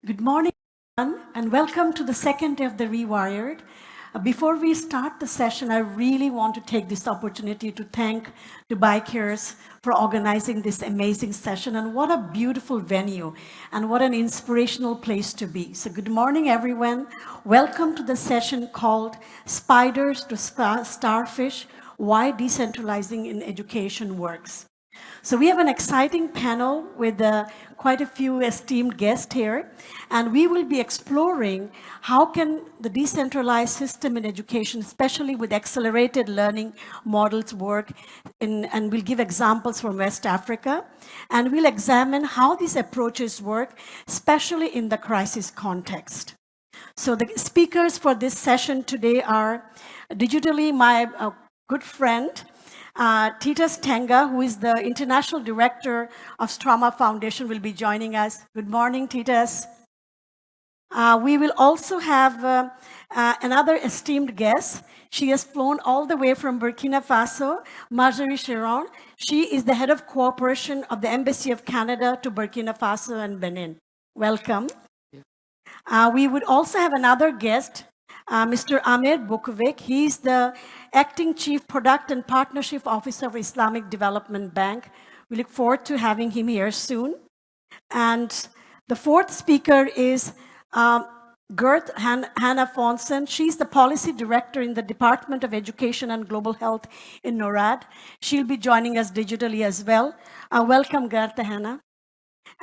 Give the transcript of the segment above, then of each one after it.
Good morning, everyone, and welcome to the second day of the Rewired. Before we start the session, I really want to take this opportunity to thank Dubai Cares for organizing this amazing session. And what a beautiful venue and what an inspirational place to be. So good morning, everyone. Welcome to the session called Spiders to Starfish, Why Decentralizing in Education Works. So we have an exciting panel with quite a few esteemed guests here, and we will be exploring how can the decentralized system in education, especially with accelerated learning models work, and we'll give examples from West Africa, and we'll examine how these approaches work, especially in the crisis context. So the speakers for this session today are digitally my good friend, Titus Tenga, who is the International Director of Strama Foundation, will be joining us. Good morning, Titus. We will also have another esteemed guest. She has flown all the way from Burkina Faso, Marjorie Chiron. She is the head of cooperation of the Embassy of Canada to Burkina Faso and Benin. Welcome. We would also have another guest, Mr. Amir Bokovic. He's the Acting Chief Product and Partnership Officer of Islamic Development Bank. We look forward to having him here soon. And the fourth speaker is Gert Hannah Fonsen. She's the Policy Director in the Department of Education and Global Health in NORAD. She'll be joining us digitally as well. Welcome, Gert Hannah.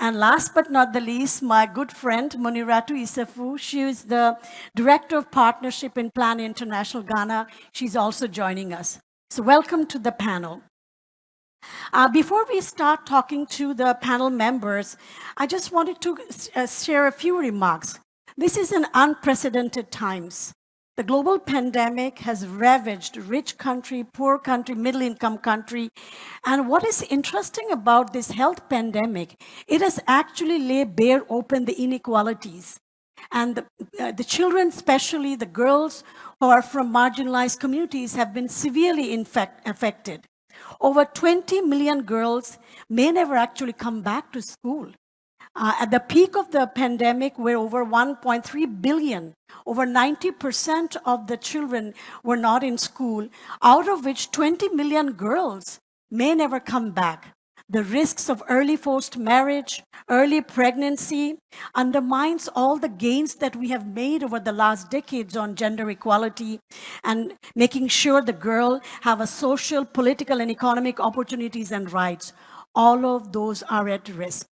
And last but not the least, my good friend, Moniratu Isafu. She is the Director of Partnership in Plan International Ghana. She's also joining us. So welcome to the panel. Before we start talking to the panel members, I just wanted to share a few remarks. This is an unprecedented times. The global pandemic has ravaged rich country, poor country, middle-income country. And what is interesting about this health pandemic, it has actually laid bare open the inequalities. And the children, especially the girls who are from marginalized communities, have been severely affected. Over 20 million girls may never actually come back to school. At the peak of the pandemic, where over 1.3 billion, over 90% of the children were not in school, out of which 20 million girls may never come back. The risks of early forced marriage, early pregnancy undermines all the gains that we have made over the last decades on gender equality and making sure the girl have a social, political, and economic opportunities and rights. All of those are at risk.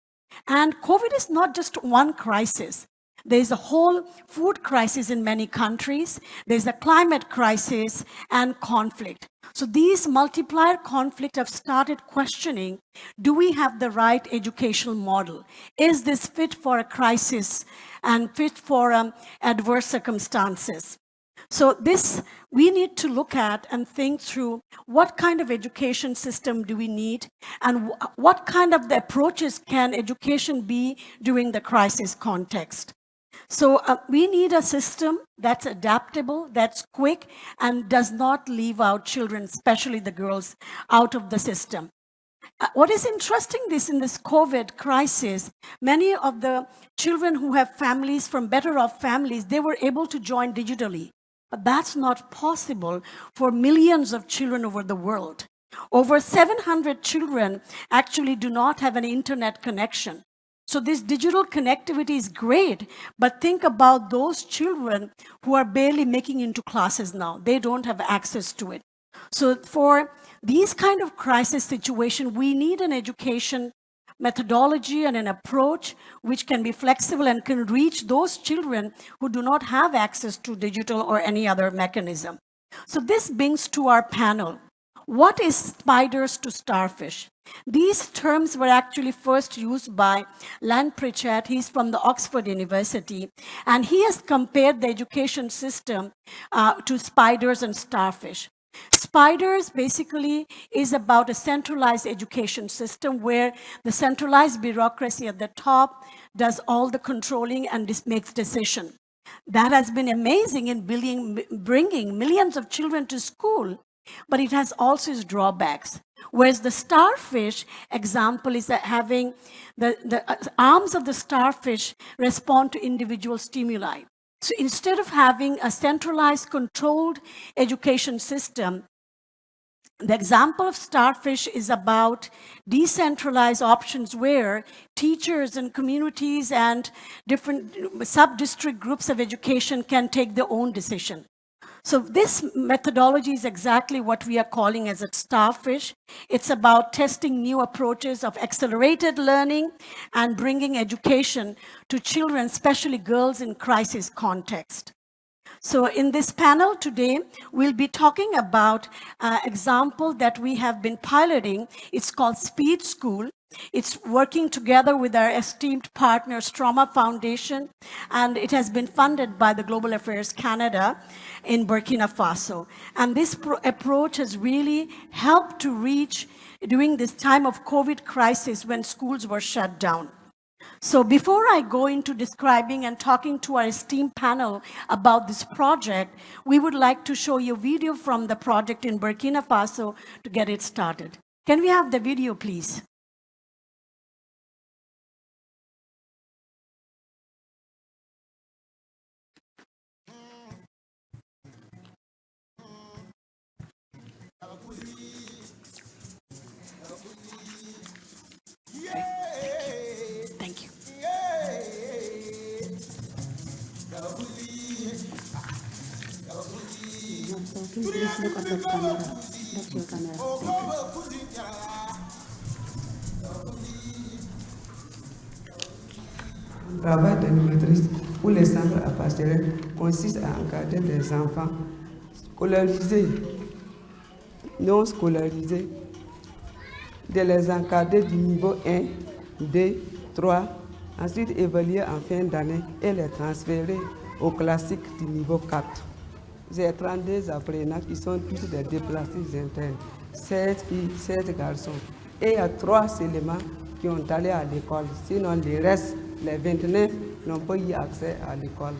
And COVID is not just one crisis. There's a whole food crisis in many countries. There's a climate crisis and conflict. So these multiplier conflicts have started questioning, do we have the right educational model? Is this fit for a crisis and fit for adverse circumstances? So this, we need to look at and think through what kind of education system do we need and what kind of the approaches can education be during the crisis context. So we need a system that's adaptable, that's quick, and does not leave out children, especially the girls, out of the system. What is interesting in this COVID crisis, many of the children who have families from better off families, they were able to join digitally. But that's not possible for millions of children over the world. Over 700 children actually do not have an internet connection. So this digital connectivity is great, but think about those children who are barely making into classes now. They don't have access to it. So for these kind of crisis situation, we need an education methodology and an approach which can be flexible and can reach those children who do not have access to digital or any other mechanism. So this brings to our panel. What is spiders to starfish? These terms were actually first used by Lan Pritchett. He's from the Oxford University, and he has compared the education system to spiders and starfish. Spiders basically is about a centralized education system where the centralized bureaucracy at the top does all the controlling and makes decisions. That has been amazing in bringing millions of children to school. but it has also its drawbacks. Whereas the starfish example is that having the arms of the starfish respond to individual stimuli. So instead of having a centralized, controlled education system, the example of Starfish is about decentralized options where teachers and communities and different sub-district groups of education can take their own decision. So this methodology is exactly what we are calling as a Starfish. It's about testing new approaches of accelerated learning and bringing education to children, especially girls in crisis context. So in this panel today, we'll be talking about an example that we have been piloting. It's called Speed School. It's working together with our esteemed partner, Stroma Foundation, and it has been funded by the Global Affairs Canada in Burkina Faso. And this approach has really helped to reach during this time of COVID crisis when schools were shut down. So before I go into describing and talking to our esteemed panel about this project, we would like to show you a video from the project in Burkina Faso to get it started. Can we have the video, please? Thank you. Please look at that camera. That's your camera. Le travail d'animatrice pour les centres à pastorel consiste à encadrer des enfants scolarisés, non scolarisés, de les encadrer du niveau 1, 2, 3, ensuite évaluer en fin d'année et les transférer au classique du niveau 4. J'ai 32 apprenants qui sont tous des déplacés internes, 16 filles, 16 garçons. Et il y a 3 éléments qui ont allé à l'école, sinon les restes, les 29 n'ont pas eu accès à l'école.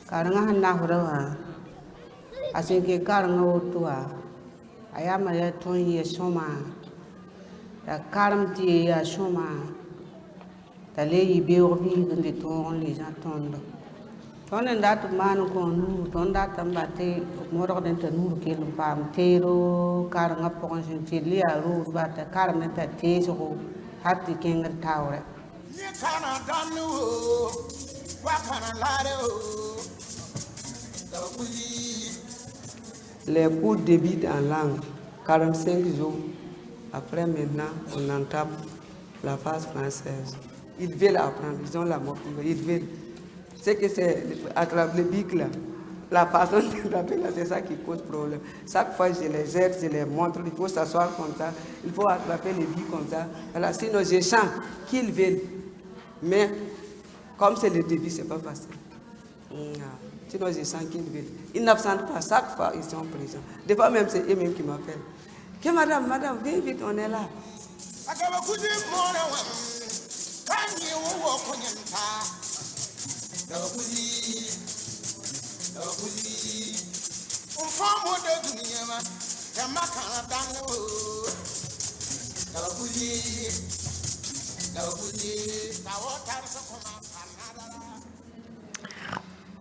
Karanga hana hurawa, asinke karanga otua, ayama ya tonye soma, ya karamti ya soma, tale ibe obi gande ton les gens tombent. Ton ndat manu konu, ton ndat mbate moro dente nuru kelu pam tero karanga ponjin tili ya ru bata karanga ta teso hatti kenga tawre. Ni kana danu wa kana lare Les cours débutent en langue, 45 jours. Après, maintenant, on entame la phase française. Ils veulent apprendre, ils ont la motivation, ils veulent. C'est que c'est à travers le bic là, la façon d'appeler là, c'est ça qui cause problème. Chaque fois, je les aide, je les montre, il faut s'asseoir comme ça, il faut attraper les bics comme ça. Voilà, sinon, je sens qu'ils veulent. Mais, comme c'est le début, c'est pas facile. Sinon, je sens qu'ils veulent. Ils n'absentent pas, chaque fois, ils sont présents. Des fois, même, c'est eux-mêmes qui m'appellent. Que madame, viens vite, on est là.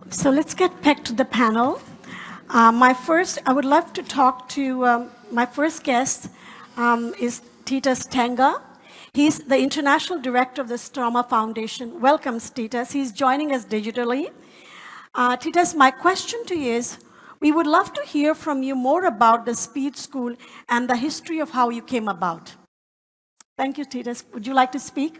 So let's get back to the panel. I would love to talk to my first guest, is Titus Tenga. He's the International Director of the Stroma Foundation. Welcome, Titus. He's joining us digitally. Titus, my question to you is, we would love to hear from you more about the Speed School and the history of how you came about. Thank you, Titus. Would you like to speak?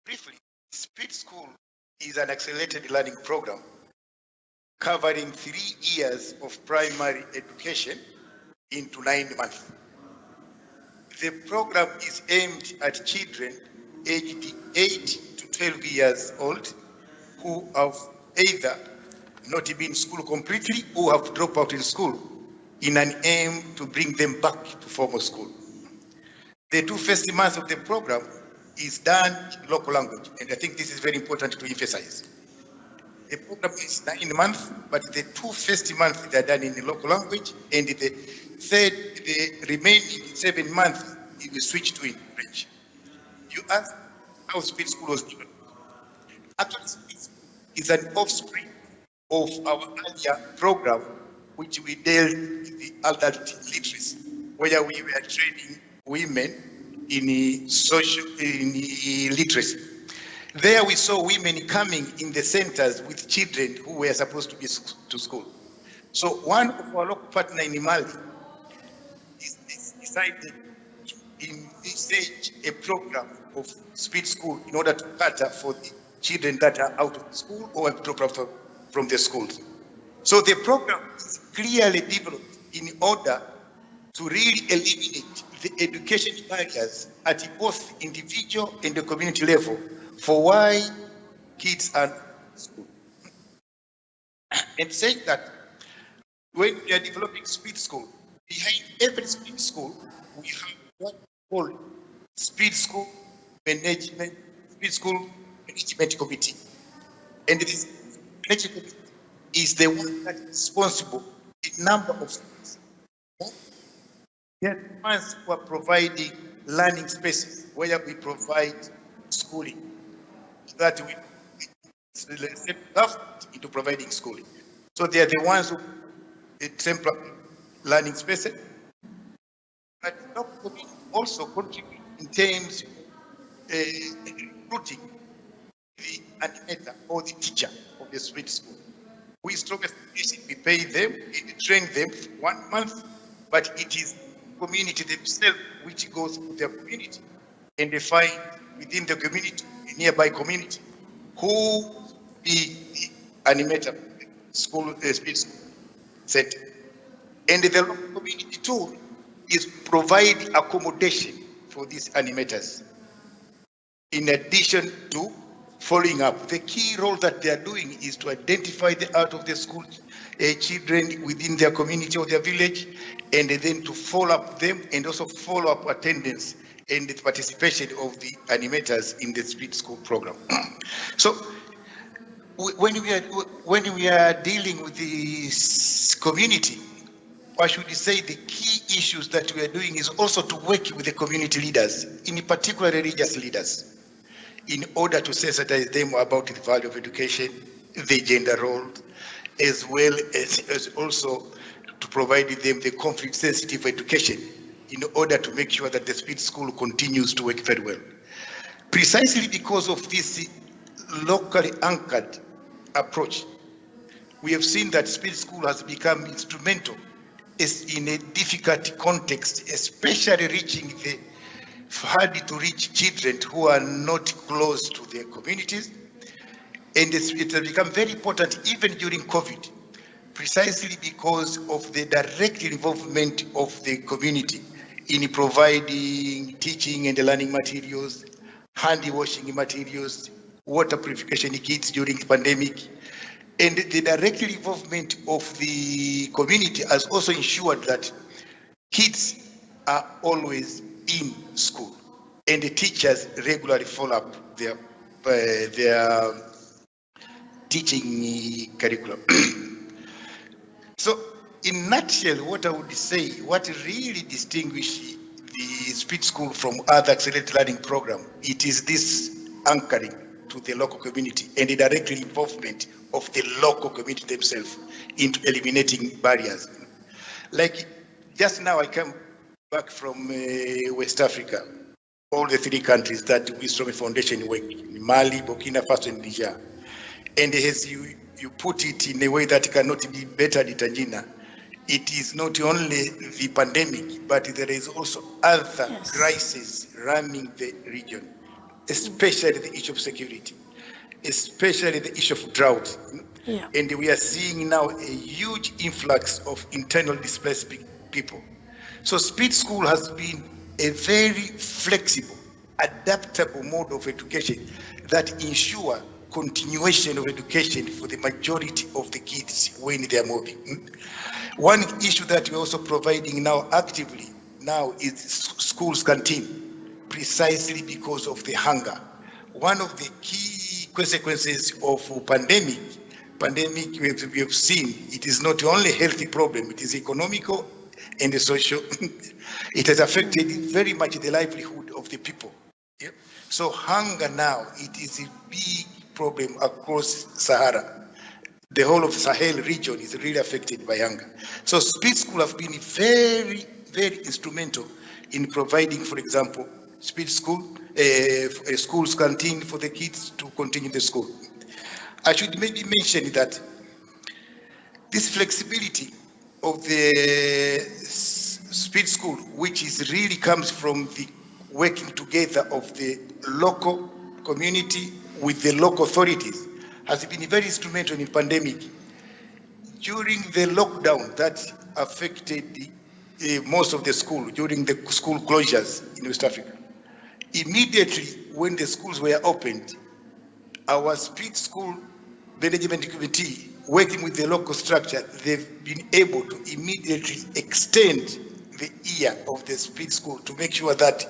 Briefly, Speed School is an accelerated learning program covering 3 years of primary education into 9 months. The program is aimed at children aged 8 to 12 years old who have either not been in school completely or have dropped out in school in an aim to bring them back to formal school. The 2 first months of the program is done in local language, and I think this is very important to emphasize. The program is 9 months, but the 2 first months they are done in the local language, and the remaining 7 months it will switch to French. You ask how Speed School was given. Actually, Speed School is an offspring of our earlier program, which we dealt with the adult literacy, where we were training women in social literacy. There we saw women coming in the centers with children who were supposed to be to school. So one of our local partner in Mali decided to envisage a program of Speed School in order to cater for the children that are out of school or have dropped out from the schools. So the program is clearly developed in order to really eliminate the education barriers at both individual and the community level for why kids are in school. And saying that when we are developing Speed School, behind every Speed School, we have what we call Speed School Management Committee. And this management committee is the one that is responsible for a number of things. They are the ones who are providing learning spaces where we provide schooling, so that we set government into providing schooling. So they are the ones who temporary learning spaces, but also contribute in terms of recruiting the animator or the teacher of the Speed School. We strongly suggest we pay them and train them for 1 month, but it is community themselves which goes to their community and they find within the community, a nearby community, who be the animator school, Speed School center. And the local community too is providing accommodation for these animators. In addition to following up, the key role that they are doing is to identify the out of the school children within their community or their village, and then to follow up them and also follow up attendance and the participation of the animators in the Speed School program. So when we are dealing with this community, or should we say the key issues that we are doing is also to work with the community leaders, in particular religious leaders, in order to sensitize them about the value of education, the gender role, as well as also to provide them the conflict sensitive education in order to make sure that the Speed School continues to work very well. Precisely because of this locally anchored approach, we have seen that Speed School has become instrumental in a difficult context, especially reaching the hard to reach children who are not close to their communities. And it has become very important even during COVID, precisely because of the direct involvement of the community in providing teaching and learning materials, hand washing materials, water purification kits during the pandemic. And the direct involvement of the community has also ensured that kids are always in school and the teachers regularly follow up their teaching curriculum. So, in nutshell, what I would say, what really distinguishes the speed school from other accelerated learning program, it is this anchoring to the local community and the direct involvement of the local community themselves into eliminating barriers. Like just now I come back from West Africa, all the 3 countries that we Strong Foundation work in, Mali, Burkina Faso, and Niger. And as you put it in a way that cannot be better in Tanzania, it is not only the pandemic, but there is also other crises running the region, especially the issue of security, especially the issue of drought. Yeah. And we are seeing now a huge influx of internally displaced people. So Speed School has been a very flexible, adaptable mode of education that ensure continuation of education for the majority of the kids when they are moving. One issue that we're also providing now actively now is schools canteen, precisely because of the hunger. One of the key consequences of pandemic we have seen, it is not only a healthy problem, it is economical and social. It has affected very much the livelihood of the people. Yeah? So hunger now, it is a big problem across Sahara. The whole of the Sahel region is really affected by hunger. So Speed School have been very, very instrumental in providing, for example, Speed School, a school's canteen for the kids to continue the school. I should maybe mention that this flexibility of the Speed School, which is really comes from the working together of the local community with the local authorities, has been very instrumental in pandemic. During the lockdown that affected most of the school, during the school closures in West Africa, immediately when the schools were opened, our Speed School Management Committee, working with the local structure, they've been able to immediately extend the year of the Speed School to make sure that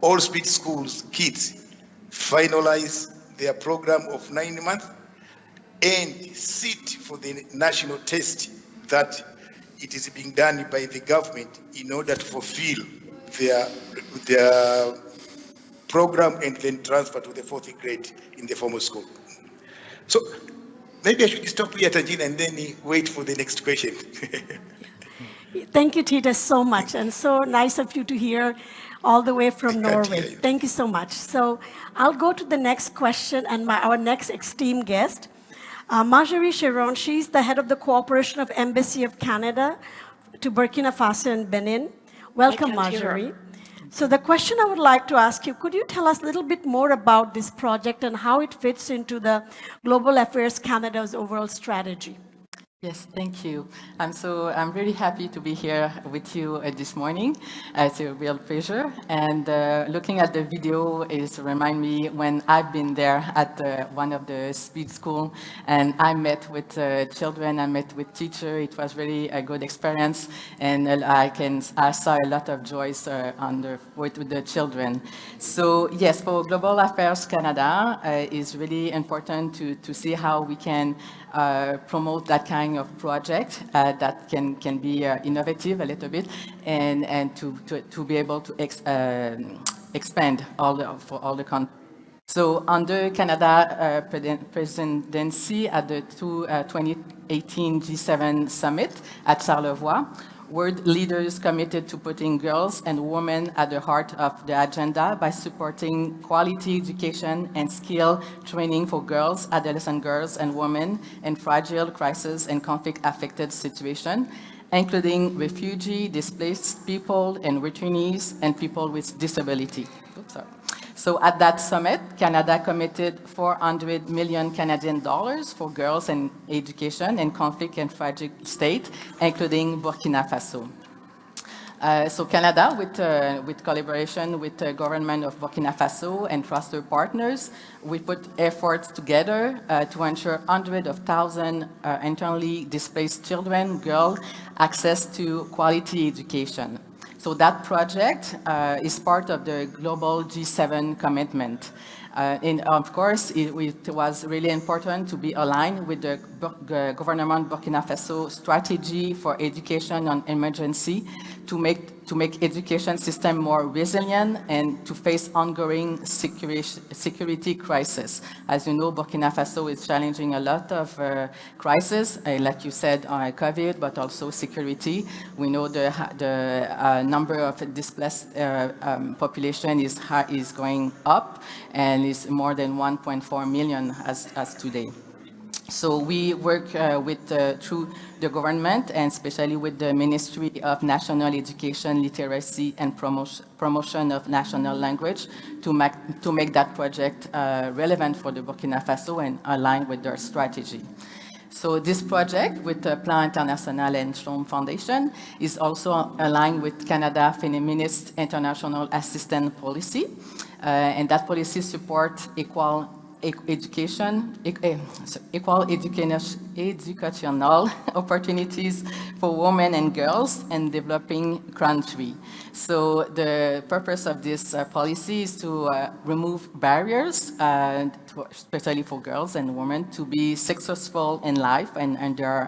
all Speed Schools kids finalize their program of 9 months and sit for the national test that it is being done by the government in order to fulfill their program and then transfer to the 4th grade in the formal school. So maybe I should stop here, Tajin, and then wait for the next question. Thank you, Tita, so much. And so nice of you to hear all the way from Norway. Thank you so much. So I'll go to the next question and our next esteemed guest. Marjorie Chiron, she's the head of the Cooperation of Embassy of Canada to Burkina Faso and Benin. Welcome, Marjorie. So the question I would like to ask you, could you tell us a little bit more about this project and how it fits into the Global Affairs Canada's overall strategy? Yes, thank you. I'm really happy to be here with you this morning. It's a real pleasure. And looking at the video is remind me when I've been there at one of the Speed School, and I met with children, I met with teachers. It was really a good experience, and I saw a lot of joys with the children. So yes, for Global Affairs Canada, it's really important to see how we can promote that kind of project that can be innovative a little bit, and to be able to expand for all the countries. So under Canada presidency at the 2018 G7 summit at Charlevoix, world leaders committed to putting girls and women at the heart of the agenda by supporting quality education and skill training for girls, adolescent girls and women in fragile, crisis and conflict-affected situations, including refugee, displaced people and returnees and people with disability. Oops, sorry. So at that summit, Canada committed 400 million Canadian dollars for girls and education in conflict and fragile state, including Burkina Faso. So Canada, with collaboration with the government of Burkina Faso and trusted partners, we put efforts together to ensure hundreds of thousands internally displaced children, girls, access to quality education. So that project is part of the global G7 commitment. And of course, it was really important to be aligned with the government Burkina Faso strategy for education on emergency to make education system more resilient and to face ongoing security crisis. As you know, Burkina Faso is challenging a lot of crises, like you said, COVID, but also security. We know the number of displaced population is going up and is more than 1.4 million as today. So we work through the government and especially with the Ministry of National Education, Literacy and Promotion of National Language to make that project relevant for the Burkina Faso and align with their strategy. So this project with the Plan International and Shalom Foundation is also aligned with Canada Feminist International Assistance Policy, and that policy supports equal educational opportunities for women and girls in developing countries. So the purpose of this policy is to remove barriers, especially for girls and women, to be successful in life and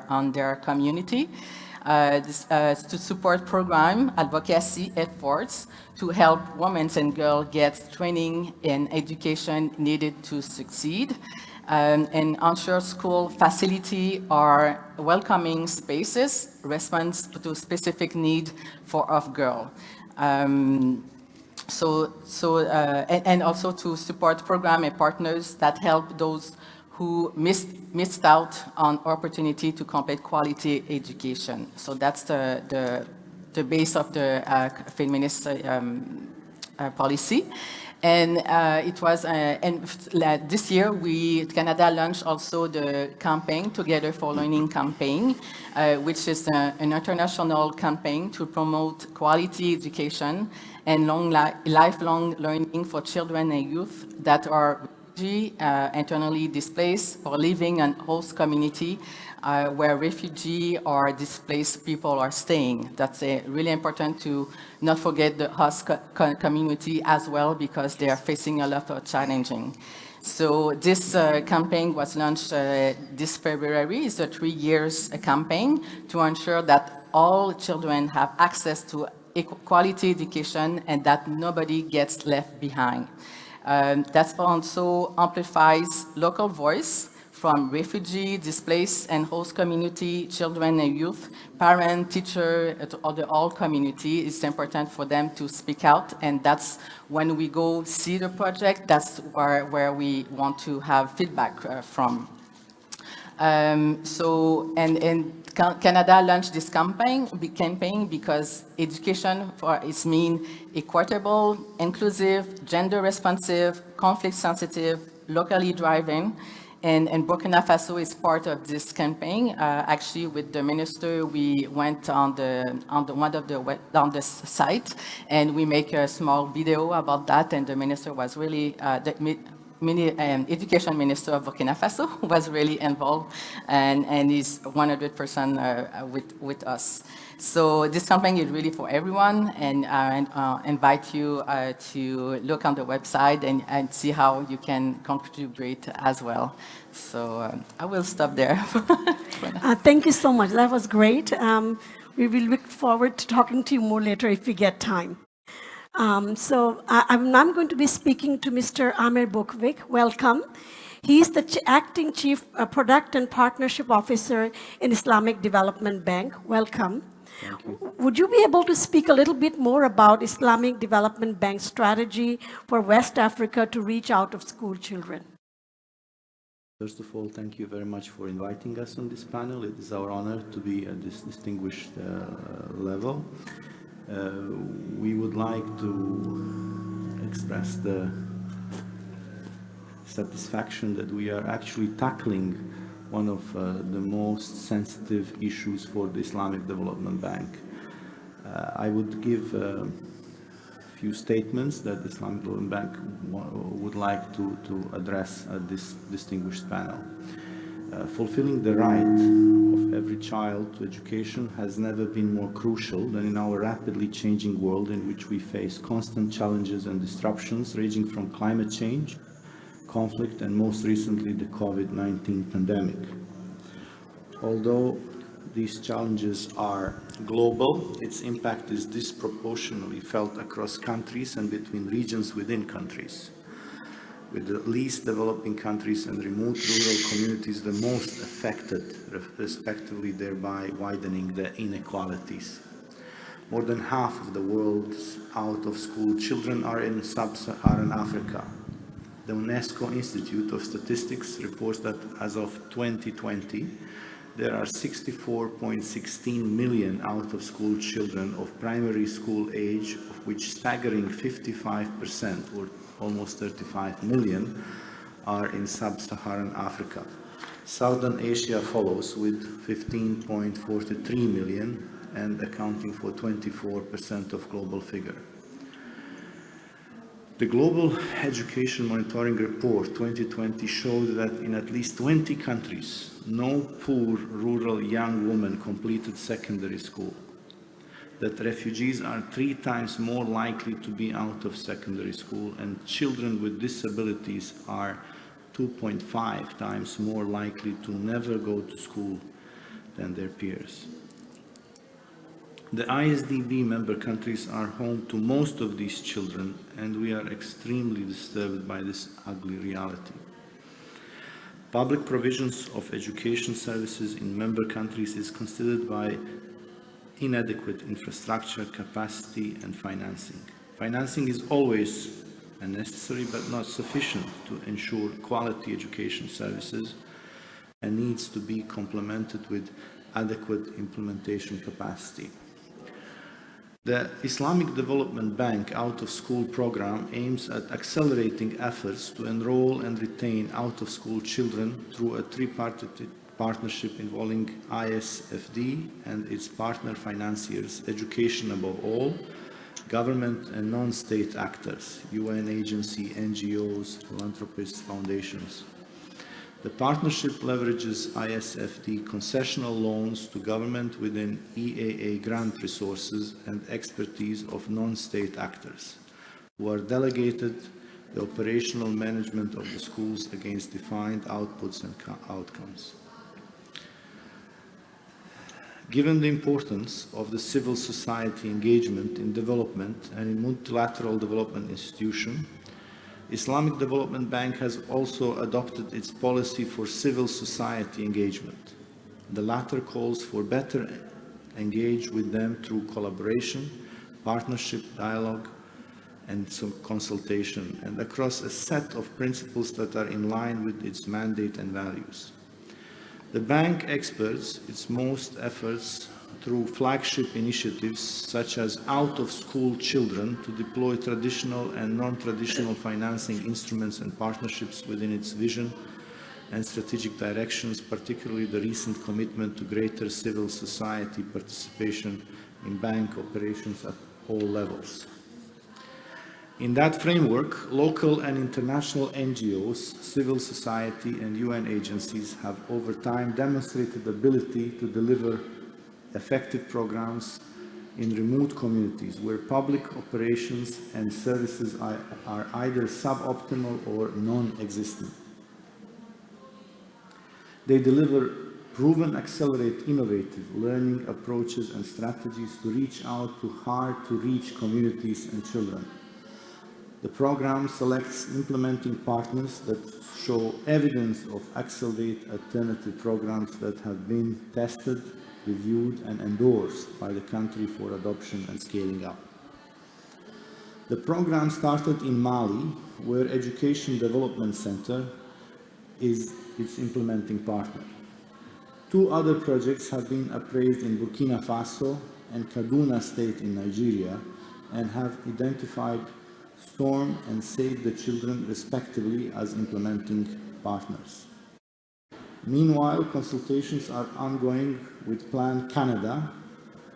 on their community. To support program advocacy efforts to help women and girls get training and education needed to succeed, and ensure school facility or welcoming spaces response to specific need of girl. And also to support program and partners that help those who missed out on opportunity to complete quality education. So that's the base of the feminist policy. And it was, and this year Canada launched also the campaign, Together for Learning campaign, which is an international campaign to promote quality education and lifelong learning for children and youth that are internally displaced or living in host community where refugee or displaced people are staying. That's really important to not forget the host community as well, because they are facing a lot of challenging. So this campaign was launched this February. It's a 3 years campaign to ensure that all children have access to quality education and that nobody gets left behind. That also amplifies local voice from refugee, displaced, and host community, children and youth, parent, teacher, or the whole community. It's important for them to speak out, and that's when we go see the project, that's where we want to have feedback from. Canada launched this campaign because education is mean equitable, inclusive, gender responsive, conflict sensitive, locally driven, and Burkina Faso is part of this campaign. Actually, with the minister, we went on the site, and we make a small video about that, and the minister was really Education Minister of Burkina Faso was really involved and is 100% with us. So this campaign is really for everyone, and I invite you to look on the website and see how you can contribute as well. So I will stop there. Thank you so much. That was great. We will look forward to talking to you more later if we get time. I'm going to be speaking to Mr. Amir Bokovic. Welcome. He's the Acting Chief Product and Partnership Officer in Islamic Development Bank. Welcome. Thank you. Would you be able to speak a little bit more about Islamic Development Bank's strategy for West Africa to reach out of school children? First of all, thank you very much for inviting us on this panel. It is our honor to be at this distinguished level. We would like to express the satisfaction that we are actually tackling one of the most sensitive issues for the Islamic Development Bank. I would give a few statements that the Islamic Development Bank would like to address at this distinguished panel. Fulfilling the right of every child to education has never been more crucial than in our rapidly changing world in which we face constant challenges and disruptions ranging from climate change conflict, and most recently the COVID-19 pandemic. Although these challenges are global, its impact is disproportionately felt across countries and between regions within countries, with the least developing countries and remote rural communities the most affected, respectively, thereby widening the inequalities. More than half of the world's out-of-school children are in sub-Saharan Africa. The UNESCO Institute of Statistics reports that as of 2020, there are 64.16 million out-of-school children of primary school age, of which staggering 55%, or almost 35 million, are in sub-Saharan Africa. Southern Asia follows with 15.43 million and accounting for 24% of global figure. The Global Education Monitoring Report 2020 showed that in at least 20 countries, no poor rural young woman completed secondary school, that refugees are 3 times more likely to be out of secondary school, and children with disabilities are 2.5 times more likely to never go to school than their peers. The ISDB member countries are home to most of these children, and we are extremely disturbed by this ugly reality. Public provisions of education services in member countries is considered by inadequate infrastructure, capacity, and financing. Financing is always necessary but not sufficient to ensure quality education services and needs to be complemented with adequate implementation capacity. The Islamic Development Bank out-of-school program aims at accelerating efforts to enroll and retain out-of-school children through a tripartite partnership involving ISFD and its partner financiers, education above all, government and non-state actors, UN agency, NGOs, philanthropists, foundations. The partnership leverages ISFD concessional loans to government within EAA grant resources and expertise of non-state actors, who are delegated the operational management of the schools against defined outputs and outcomes. Given the importance of the civil society engagement in development and in multilateral development institutions, Islamic Development Bank has also adopted its policy for civil society engagement. The latter calls for better engage with them through collaboration, partnership, dialogue, and some consultation, and across a set of principles that are in line with its mandate and values. The bank experts its most efforts through flagship initiatives such as out-of-school children to deploy traditional and non-traditional financing instruments and partnerships within its vision and strategic directions, particularly the recent commitment to greater civil society participation in bank operations at all levels. In that framework, local and international NGOs, civil society, and UN agencies have over time demonstrated the ability to deliver effective programs in remote communities where public operations and services are either suboptimal or non-existent. They deliver proven, accelerate, innovative learning approaches and strategies to reach out to hard-to-reach communities and children. The program selects implementing partners that show evidence of accelerate alternative programs that have been tested, reviewed, and endorsed by the country for adoption and scaling up. The program started in Mali, where Education Development Center is its implementing partner. 2 other projects have been appraised in Burkina Faso and Kaduna State in Nigeria and have identified Storm and Save the Children respectively as implementing partners. Meanwhile, consultations are ongoing with Plan Canada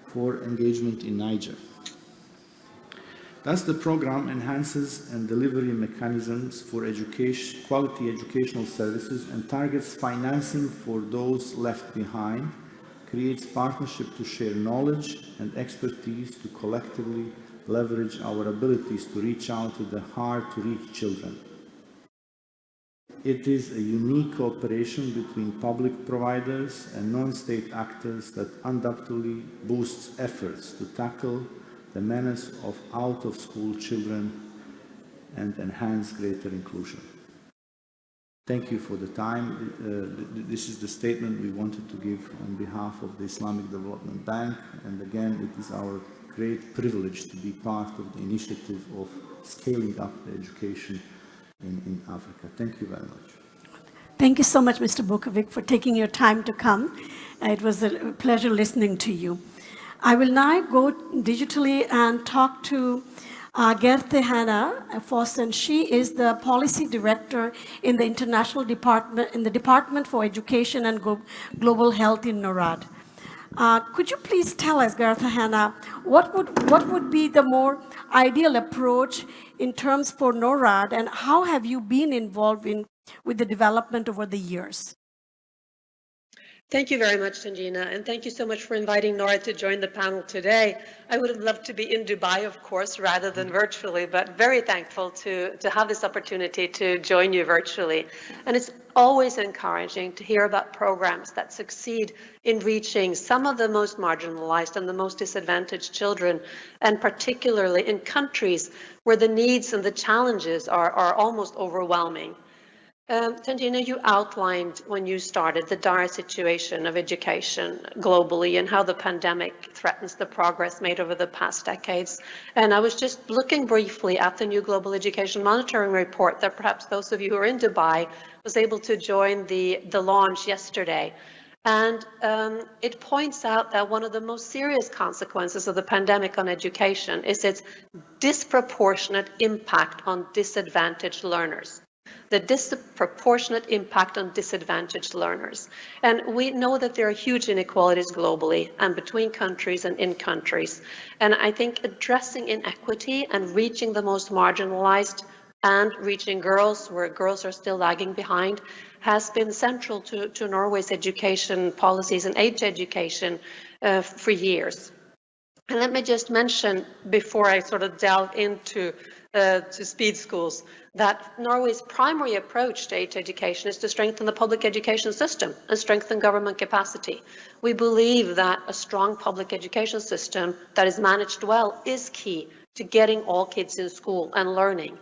for engagement in Niger. Thus, the program enhances and delivery mechanisms for quality educational services and targets financing for those left behind, creates partnership to share knowledge and expertise to collectively leverage our abilities to reach out to the hard-to-reach children. It is a unique cooperation between public providers and non-state actors that undoubtedly boosts efforts to tackle the menace of out-of-school children and enhance greater inclusion. Thank you for the time. This is the statement we wanted to give on behalf of the Islamic Development Bank. And again, it is our great privilege to be part of the initiative of scaling up the education in Africa. Thank you very much. Thank you so much, Mr. Bokovic, for taking your time to come. It was a pleasure listening to you. I will now go digitally and talk to Gerthe Hanna Fossen. She is the policy director in the International Department, in the Department for Education and Global Health in NORAD. Could you please tell us, Gerthe Hanna, what would be the more ideal approach in terms for NORAD, and how have you been involved with the development over the years? Thank you very much, Sanjina, and thank you so much for inviting NORAD to join the panel today. I would have loved to be in Dubai, of course, rather than virtually, but very thankful to have this opportunity to join you virtually. And it's always encouraging to hear about programs that succeed in reaching some of the most marginalized and the most disadvantaged children, and particularly in countries where the needs and the challenges are almost overwhelming. Sanjina, you outlined when you started the dire situation of education globally and how the pandemic threatens the progress made over the past decades. And I was just looking briefly at the new Global Education Monitoring Report that perhaps those of you who are in Dubai was able to join the launch yesterday. And it points out that one of the most serious consequences of the pandemic on education is its disproportionate impact on disadvantaged learners. The disproportionate impact on disadvantaged learners. And we know that there are huge inequalities globally and between countries and in countries. And I think addressing inequity and reaching the most marginalized and reaching girls where girls are still lagging behind has been central to Norway's education policies and age education for years. And let me just mention, before I sort of delve into to speed schools, that Norway's primary approach to age education is to strengthen the public education system and strengthen government capacity. We believe that a strong public education system that is managed well is key to getting all kids in school and learning.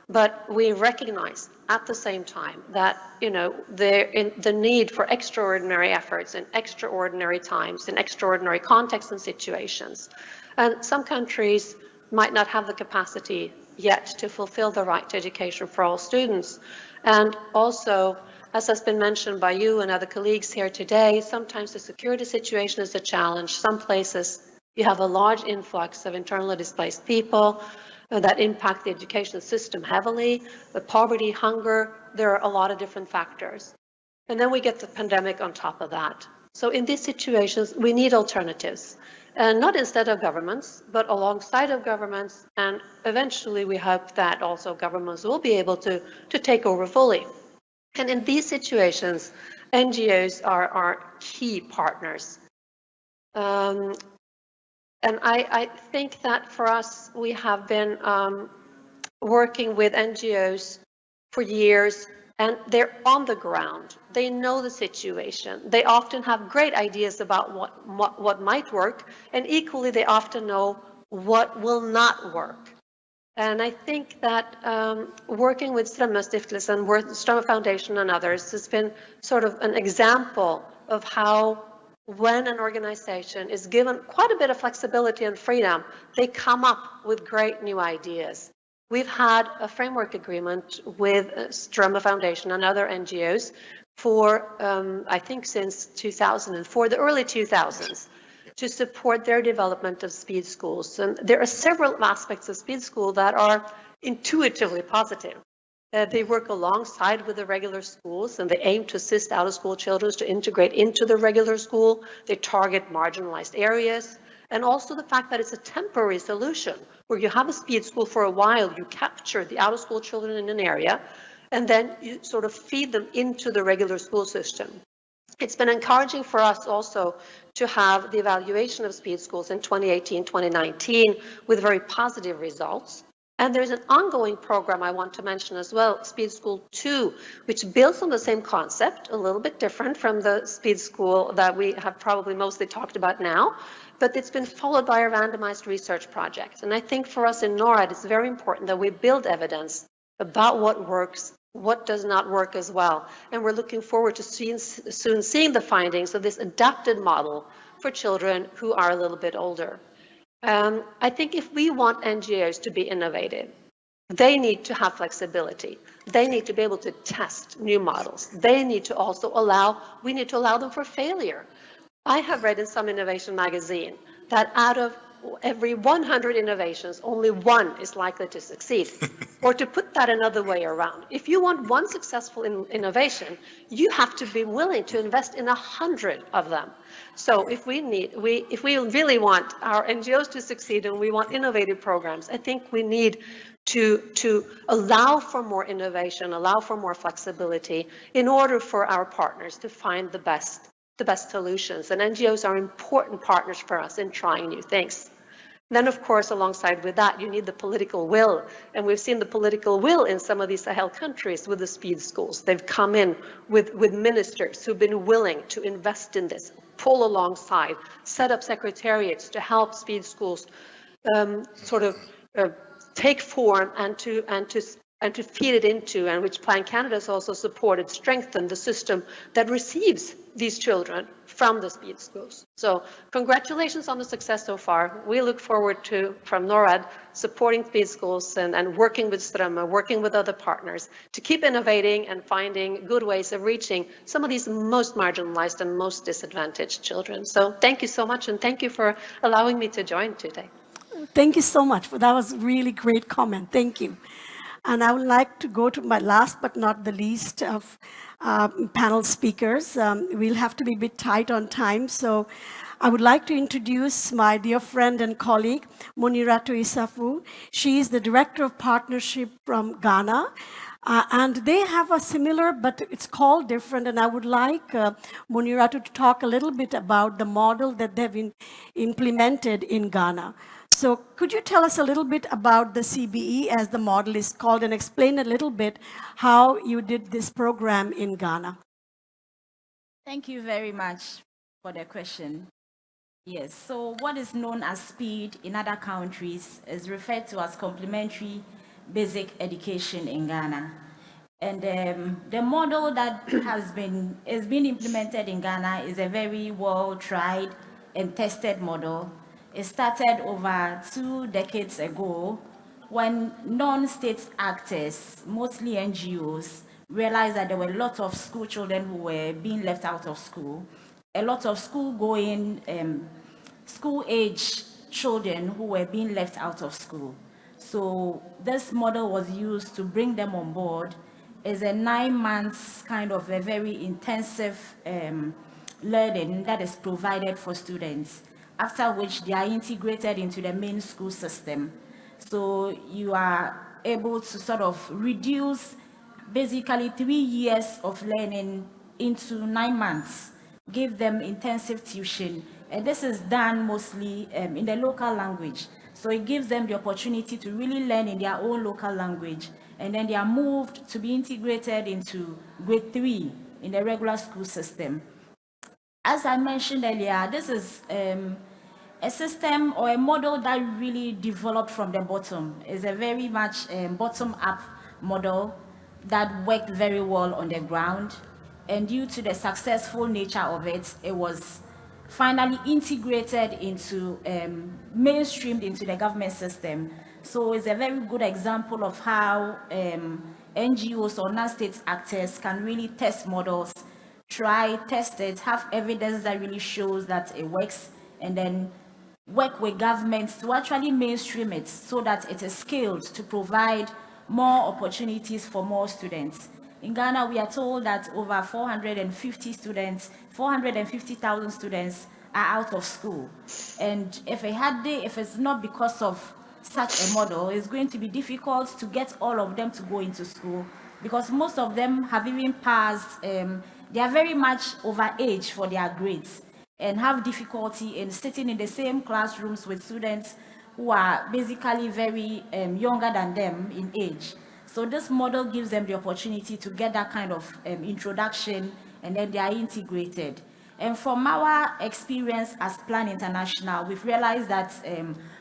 But we recognize at the same time that, you know, the need for extraordinary efforts in extraordinary times, in extraordinary contexts and situations. And some countries might not have the capacity yet to fulfill the right to education for all students. And also, as has been mentioned by you and other colleagues here today, sometimes the security situation is a challenge. Some places you have a large influx of internally displaced people that impact the education system heavily, the poverty, hunger, there are a lot of different factors. And then we get the pandemic on top of that. So in these situations, we need alternatives. And not instead of governments, but alongside of governments, and eventually we hope that also governments will be able to take over fully. And in these situations, NGOs are key partners. And I think that for us, we have been working with NGOs for years, and they're on the ground. They know the situation. They often have great ideas about what might work, and equally they often know what will not work. And I think that working with Strømmestiftelsen and Strømme Foundation and others has been sort of an example of how when an organization is given quite a bit of flexibility and freedom, they come up with great new ideas. We've had a framework agreement with Strømme Foundation and other NGOs for, I think, since 2004, the early 2000s, to support their development of speed schools. And there are several aspects of speed school that are intuitively positive. They work alongside with the regular schools, and they aim to assist out-of-school children to integrate into the regular school. They target marginalized areas. And also the fact that it's a temporary solution, where you have a speed school for a while, you capture the out-of-school children in an area, and then you sort of feed them into the regular school system. It's been encouraging for us also to have the evaluation of speed schools in 2018, 2019 with very positive results. And there's an ongoing program I want to mention as well, Speed School 2, which builds on the same concept, a little bit different from the Speed School that we have probably mostly talked about now, but it's been followed by a randomized research project. And I think for us in NORAD, it's very important that we build evidence about what works, what does not work as well. And we're looking forward to soon seeing the findings of this adapted model for children who are a little bit older. I think if we want NGOs to be innovative, they need to have flexibility. They need to be able to test new models. They need to also we need to allow them for failure. I have read in some innovation magazine that out of every 100 innovations, only one is likely to succeed. Or to put that another way around, if you want one successful innovation, you have to be willing to invest in 100 of them. So if we really want our NGOs to succeed and we want innovative programs, I think we need to allow for more innovation, allow for more flexibility in order for our partners to find the best solutions. And NGOs are important partners for us in trying new things. Then, of course, alongside with that, you need the political will. And we've seen the political will in some of these Sahel countries with the speed schools. They've come in with ministers who've been willing to invest in this, pull alongside, set up secretariats to help speed schools take form and to feed it into, and which Plan Canada has also supported, strengthen the system that receives these children from the speed schools. So congratulations on the success so far. We look forward to, from NORAD, supporting speed schools and working with Strömmen, working with other partners to keep innovating and finding good ways of reaching some of these most marginalized and most disadvantaged children. So thank you so much, and thank you for allowing me to join today. Thank you so much. That was a really great comment. Thank you. And I would like to go to my last but not the least of panel speakers. We'll have to be a bit tight on time, so I would like to introduce my dear friend and colleague, Moniratu Isafu. She is the Director of Partnership from Ghana. And they have a similar, but it's called different, and I would like Moniratu to talk a little bit about the model that they've implemented in Ghana. So could you tell us a little bit about the CBE, as the model is called, and explain a little bit how you did this program in Ghana? Thank you very much for the question. Yes, so what is known as SPEED in other countries is referred to as complementary basic education in Ghana. And the model that has been implemented in Ghana is a very well-tried and tested model. It started over 2 decades ago when non-state actors, mostly NGOs, realized that there were a lot of school children who were being left out of school, a lot of school-going, school-age children who were being left out of school. So this model was used to bring them on board. It's a 9 months kind of a very intensive learning that is provided for students, after which they are integrated into the main school system. So you are able to sort of reduce basically 3 years of learning into 9 months, give them intensive tuition. And this is done mostly in the local language. So it gives them the opportunity to really learn in their own local language. And then they are moved to be integrated into grade 3 in the regular school system. As I mentioned earlier, this is a system or a model that really developed from the bottom. It's a very much bottom-up model that worked very well on the ground. And due to the successful nature of it, it was finally integrated into, mainstreamed into the government system. So it's a very good example of how NGOs or non-state actors can really test models, try, test it, have evidence that really shows that it works, and then work with governments to actually mainstream it so that it is scaled to provide more opportunities for more students. In Ghana, we are told that over 450,000 students are out of school. And if it's not because of such a model, it's going to be difficult to get all of them to go into school, because most of them have even passed, they are very much over age for their grades and have difficulty in sitting in the same classrooms with students who are basically very younger than them in age. So this model gives them the opportunity to get that kind of introduction, and then they are integrated. And from our experience as Plan International, we've realized that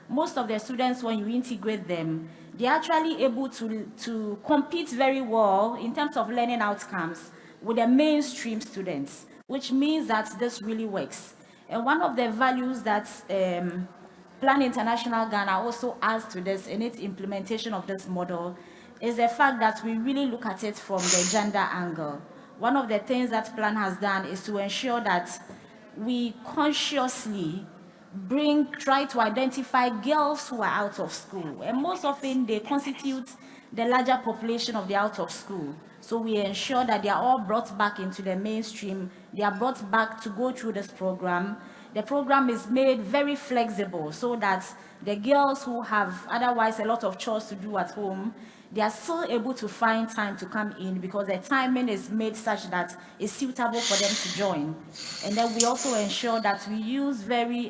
most of the students, when you integrate them, they're actually able to compete very well in terms of learning outcomes with the mainstream students, which means that this really works. And one of the values that Plan International Ghana also adds to this in its implementation of this model is the fact that we really look at it from the gender angle. One of the things that Plan has done is to ensure that we consciously try to identify girls who are out of school. And most often they constitute the larger population of the out of school. So we ensure that they are all brought back into the mainstream. They are brought back to go through this program. The program is made very flexible so that the girls who have otherwise a lot of chores to do at home, they are still able to find time to come in because the timing is made such that it's suitable for them to join. And then we also ensure that we use very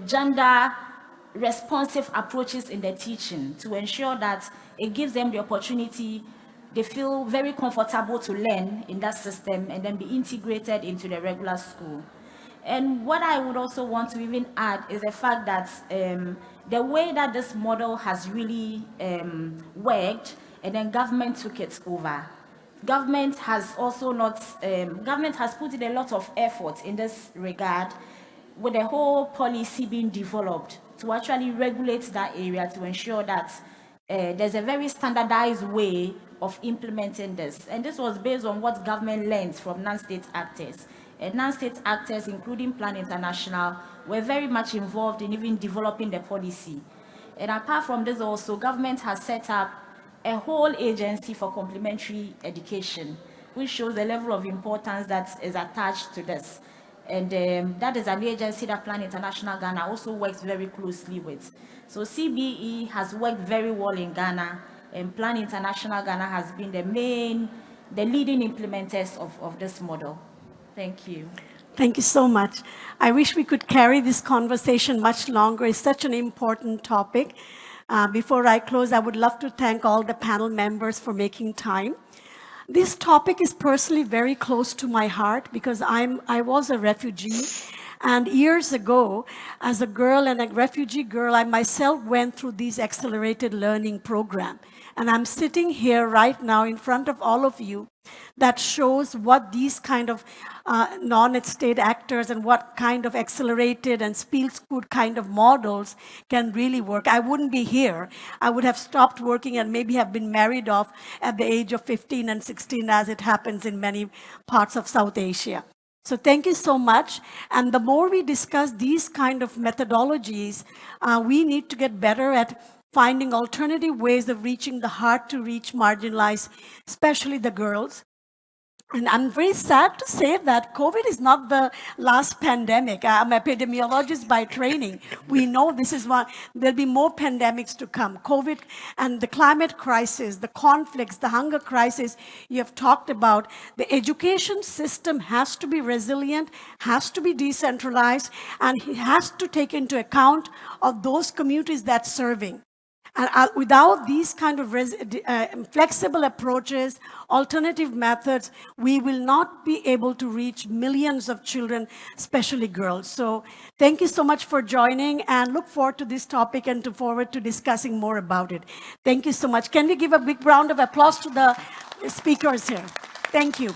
gender responsive approaches in the teaching to ensure that it gives them the opportunity, they feel very comfortable to learn in that system and then be integrated into the regular school. And what I would also want to even add is the fact that the way that this model has really worked, and then government took it over. Government has also not, government has put in a lot of effort in this regard with the whole policy being developed to actually regulate that area to ensure that there's a very standardized way of implementing this. And this was based on what government learned from non-state actors. And non-state actors, including Plan International, were very much involved in even developing the policy. And apart from this also, government has set up a whole agency for complementary education, which shows the level of importance that is attached to this. And that is an agency that Plan International Ghana also works very closely with. So CBE has worked very well in Ghana, and Plan International Ghana has been the leading implementers of this model. Thank you. Thank you so much. I wish we could carry this conversation much longer. It's such an important topic. Before I close, I would love to thank all the panel members for making time. This topic is personally very close to my heart because I was a refugee. And years ago, as a girl and a refugee girl, I myself went through these accelerated learning program. And I'm sitting here right now in front of all of you that shows what these kind of non-state actors and what kind of accelerated and Spielskut kind of models can really work. I wouldn't be here. I would have stopped working and maybe have been married off at the age of 15 and 16 as it happens in many parts of South Asia. So thank you so much. And the more we discuss these kind of methodologies, we need to get better at finding alternative ways of reaching the hard-to-reach marginalized, especially the girls. And I'm very sad to say that COVID is not the last pandemic. I'm an epidemiologist by training. We know this is one, there'll be more pandemics to come. COVID and the climate crisis, the conflicts, the hunger crisis you have talked about. The education system has to be resilient, has to be decentralized, and it has to take into account of those communities that's serving. And without these kind of flexible approaches, alternative methods, we will not be able to reach millions of children, especially girls. So thank you so much for joining, and look forward to this topic and look forward to discussing more about it. Thank you so much. Can we give a big round of applause to the speakers here? Thank you.